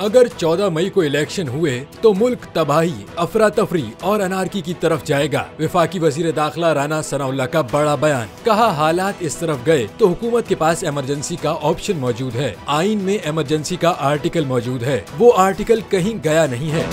अगर 14 मई को इलेक्शन हुए तो मुल्क तबाही, अफरा तफरी और अनारकी की तरफ जाएगा। वफाकी वजीर दाखिला राना सनाउल्लाह का बड़ा बयान, कहा हालात इस तरफ गए तो हुकूमत के पास इमरजेंसी का ऑप्शन मौजूद है। आइन में इमरजेंसी का आर्टिकल मौजूद है, वो आर्टिकल कहीं गया नहीं है।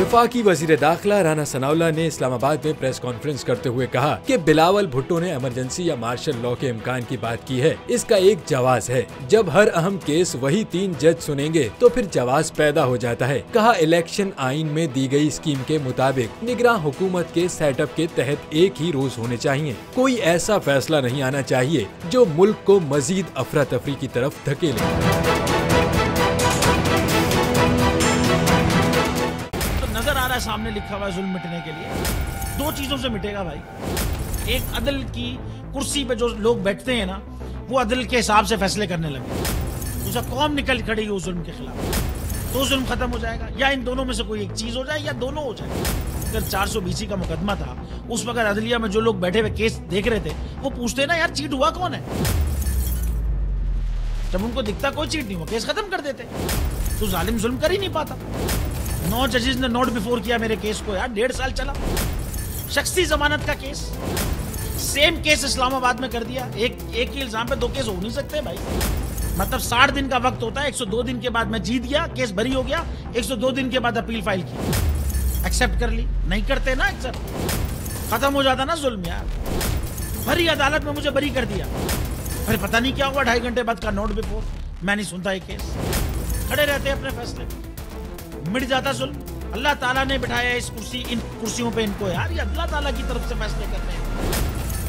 वफाकी वजीर दाखिला राना सनाउल्लाह ने इस्लामाबाद में प्रेस कॉन्फ्रेंस करते हुए कहा कि बिलावल भुट्टो ने इमरजेंसी या मार्शल लॉ के इम्कान की बात की है। इसका एक जवाज है, जब हर अहम केस वही 3 जज सुनेंगे तो फिर जवाज पैदा हो जाता है। कहा इलेक्शन आइन में दी गई स्कीम के मुताबिक निगरान हुकूमत के सेटअप के तहत एक ही रोज होने चाहिए। कोई ऐसा फैसला नहीं आना चाहिए जो मुल्क को मजीद अफरा तफरी की तरफ धकेले। नजर आ रहा है सामने लिखा हुआ है जुल्म मिटने के लिए 2 चीजों से मिटेगा भाई। एक, अदल की कुर्सी पे जो लोग बैठते हैं ना, वो अदल के हिसाब से फैसले करने लगे। दूसरा, कौम निकल खड़ी हो जुल्म के खिलाफ, तो जुल्म खत्म हो जाएगा। या इन दोनों में से कोई एक चीज हो जाए या दोनों हो जाए। अगर 420 का मुकदमा था, उस वक्त अदलिया में जो लोग बैठे हुए केस देख रहे थे, वो पूछते ना यार चीट हुआ कौन है। जब उनको दिखता कोई चीट नहीं हुआ, केस खत्म कर देते। तो जालिम जुल्म कर ही नहीं पाता। 9 जजेस ने नोट बिफोर किया मेरे केस को यार, 1.5 साल चला। शख्सी जमानत का केस, सेम केस इस्लामाबाद में कर दिया। एक ही इल्जाम पे 2 केस हो नहीं सकते भाई। मतलब 60 दिन का वक्त होता है, 102 दिन के बाद मैं जीत गया, केस बरी हो गया, 102 दिन के बाद अपील फाइल की, एक्सेप्ट कर ली। नहीं करते ना एक्सेप्ट, खत्म हो जाता ना जुल्म यार। भरी अदालत में मुझे बरी कर दिया, फिर पता नहीं क्या हुआ, 2.5 घंटे बाद का नोट बिफोर, मैं नहीं सुनता ये केस। खड़े रहते अपने फैसले, मिट जाता जुल्म। अल्लाह ताला ने बिठाया इस इन कुर्सियों पे इनको यार, ये अल्लाह ताला की तरफ से फैसले कर रहे हैं।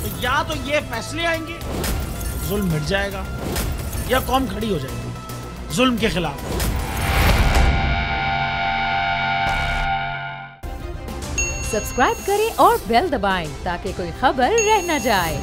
तो या तो ये फैसले आएंगे, जुल्म मिट जाएगा, या कौम खड़ी हो जाएगी जुल्म के खिलाफ। सब्सक्राइब करें और बेल दबाएं ताकि कोई खबर रह न जाए।